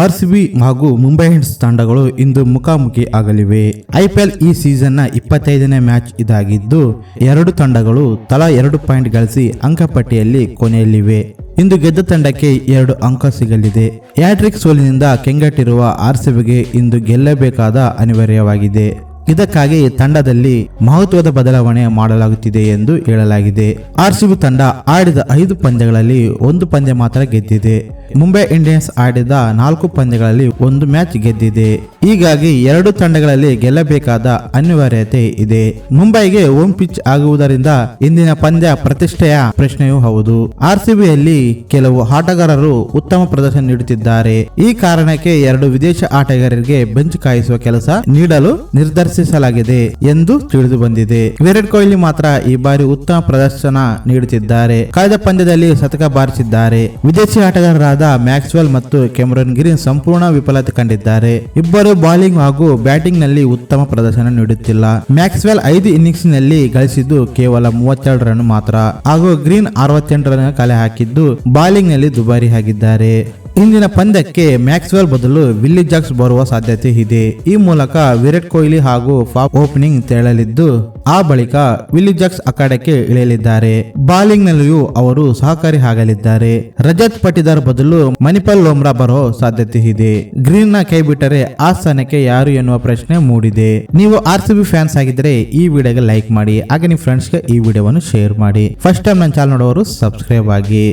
RCB ಹಾಗೂ Mumbai Indians ತಂಡಗಳು ಇಂದು ಮುಖಾಮುಖಿ ಆಗಲಿವೆ. ಐಪಿಎಲ್ ಈ ಸೀಸನ್ನ 25ನೇ ಮ್ಯಾಚ್ ಇದಾಗಿದ್ದು ಎರಡು ತಂಡಗಳು ತಲಾ 2 ಪಾಯಿಂಟ್ ಗಳಿಸಿ ಅಂಕಪಟ್ಟಿಯಲ್ಲಿ ಕೊನೆಯಲ್ಲಿವೆ. ಇಂದು ಗೆದ್ದ ತಂಡಕ್ಕೆ 2 ಅಂಕ ಸಿಗಲಿದೆ. ಹ್ಯಾಟ್ರಿಕ್ ಸೋಲಿನಿಂದ ಕೆಂಗಟ್ಟಿರುವ ಆರ್ಸಿಬಿಗೆ ಇಂದು ಗೆಲ್ಲಬೇಕಾದ ಅನಿವಾರ್ಯವಾಗಿದೆ. ಇದಕ್ಕಾಗಿ ತಂಡದಲ್ಲಿ ಮಹತ್ವದ ಬದಲಾವಣೆ ಮಾಡಲಾಗುತ್ತಿದೆ ಎಂದು ಹೇಳಲಾಗಿದೆ. ಆರ್ಸಿಬಿ ತಂಡ ಆಡಿದ 5 ಪಂದ್ಯಗಳಲ್ಲಿ 1 ಪಂದ್ಯ ಮಾತ್ರ ಗೆದ್ದಿದೆ. ಮುಂಬೈ ಇಂಡಿಯನ್ಸ್ ಆಡಿದ 4 ಪಂದ್ಯಗಳಲ್ಲಿ 1 ಮ್ಯಾಚ್ ಗೆದ್ದಿದೆ. ಹೀಗಾಗಿ 2 ತಂಡಗಳಲ್ಲಿ ಗೆಲ್ಲಬೇಕಾದ ಅನಿವಾರ್ಯತೆ ಇದೆ. ಮುಂಬೈಗೆ ಹೋಮ್ ಪಿಚ್ ಆಗುವುದರಿಂದ ಇಂದಿನ ಪಂದ್ಯ ಪ್ರತಿಷ್ಠೆಯ ಪ್ರಶ್ನೆಯೂ ಹೌದು. ಆರ್ಸಿಬಿಯಲ್ಲಿ ಕೆಲವು ಆಟಗಾರರು ಉತ್ತಮ ಪ್ರದರ್ಶನ ನೀಡುತ್ತಿದ್ದಾರೆ. ಈ ಕಾರಣಕ್ಕೆ 2 ವಿದೇಶ ಆಟಗಾರರಿಗೆ ಬೆಂಚ್ ಕಾಯಿಸುವ ಕೆಲಸ ನೀಡಲು ನಿರ್ಧರಿಸಲಾಗಿದೆ ಎಂದು ತಿಳಿದು ಬಂದಿದೆ. ವಿರಾಟ್ ಕೊಹ್ಲಿ ಮಾತ್ರ ಈ ಬಾರಿ ಉತ್ತಮ ಪ್ರದರ್ಶನ ನೀಡುತ್ತಿದ್ದಾರೆ. ಕಳೆದ ಪಂದ್ಯದಲ್ಲಿ ಶತಕ ಬಾರಿಸಿದ್ದಾರೆ. ವಿದೇಶಿ ಆಟಗಾರರಾದ ಮ್ಯಾಕ್ಸ್ವೆಲ್ ಮತ್ತು ಕೆಮರೂನ್ ಗ್ರೀನ್ ಸಂಪೂರ್ಣ ವಿಫಲತೆ ಕಂಡಿದ್ದಾರೆ. ಇಬ್ಬರು ಬೌಲಿಂಗ್ ಹಾಗೂ ಬ್ಯಾಟಿಂಗ್ ನಲ್ಲಿ ಉತ್ತಮ ಪ್ರದರ್ಶನ ನೀಡುತ್ತಿಲ್ಲ. ಮ್ಯಾಕ್ಸ್ವೆಲ್ 5 ಇನ್ನಿಂಗ್ಸ್ ನಲ್ಲಿ ಗಳಿಸಿದ್ದು ಕೇವಲ 32 ರನ್ ಮಾತ್ರ ಹಾಗೂ ಗ್ರೀನ್ 68 ರನ್ ಕಲೆ ಹಾಕಿದ್ದು ಬೌಲಿಂಗ್ ನಲ್ಲಿ ದುಬಾರಿ ಆಗಿದ್ದಾರೆ. ಇಂದಿನ ಪಂದ್ಯಕ್ಕೆ ಮ್ಯಾಕ್ಸ್ವೆಲ್ ಬದಲು ವಿಲ್ಲಿ ಜಾಕ್ಸ್ ಬರುವ ಸಾಧ್ಯತೆ ಇದೆ. ಈ ಮೂಲಕ ವಿರಾಟ್ ಕೊಹ್ಲಿ ಹಾಗೂ ಫಾಫ್ ಓಪನಿಂಗ್ ತೆರಳಲಿದ್ದು ಆ ಬಳಿಕ ವಿಲ್ಲಿ ಜಾಕ್ಸ್ ಅಖಾಡಕ್ಕೆ ಇಳಿಯಲಿದ್ದಾರೆ. ಬೌಲಿಂಗ್ ನಲ್ಲಿಯೂ ಅವರು ಸಹಕಾರಿ ಆಗಲಿದ್ದಾರೆ. ರಜತ್ ಪಟಿದಾರ್ ಬದಲು ಮಣಿಪಾಲ್ ಲೋಮ್ರಾ ಬರೋ ಸಾಧ್ಯತೆ ಇದೆ. ಗ್ರೀನ್ ನ ಕೈ ಬಿಟ್ಟರೆ ಆ ಸ್ಥಾನಕ್ಕೆ ಯಾರು ಎನ್ನುವ ಪ್ರಶ್ನೆ ಮೂಡಿದೆ. ನೀವು ಆರ್ಸಿಬಿ ಫ್ಯಾನ್ಸ್ ಆಗಿದ್ರೆ ಈ ವಿಡಿಯೋಗೆ ಲೈಕ್ ಮಾಡಿ, ಹಾಗೆ ನಿಮ್ಮ ಫ್ರೆಂಡ್ಸ್ಗೆ ಈ ವಿಡಿಯೋವನ್ನು ಶೇರ್ ಮಾಡಿ. ಫಸ್ಟ್ ಟೈಮ್ ನನ್ನ ಚಾನಲ್ ನೋಡೋರು ಸಬ್ಸ್ಕ್ರೈಬ್ ಆಗಿ.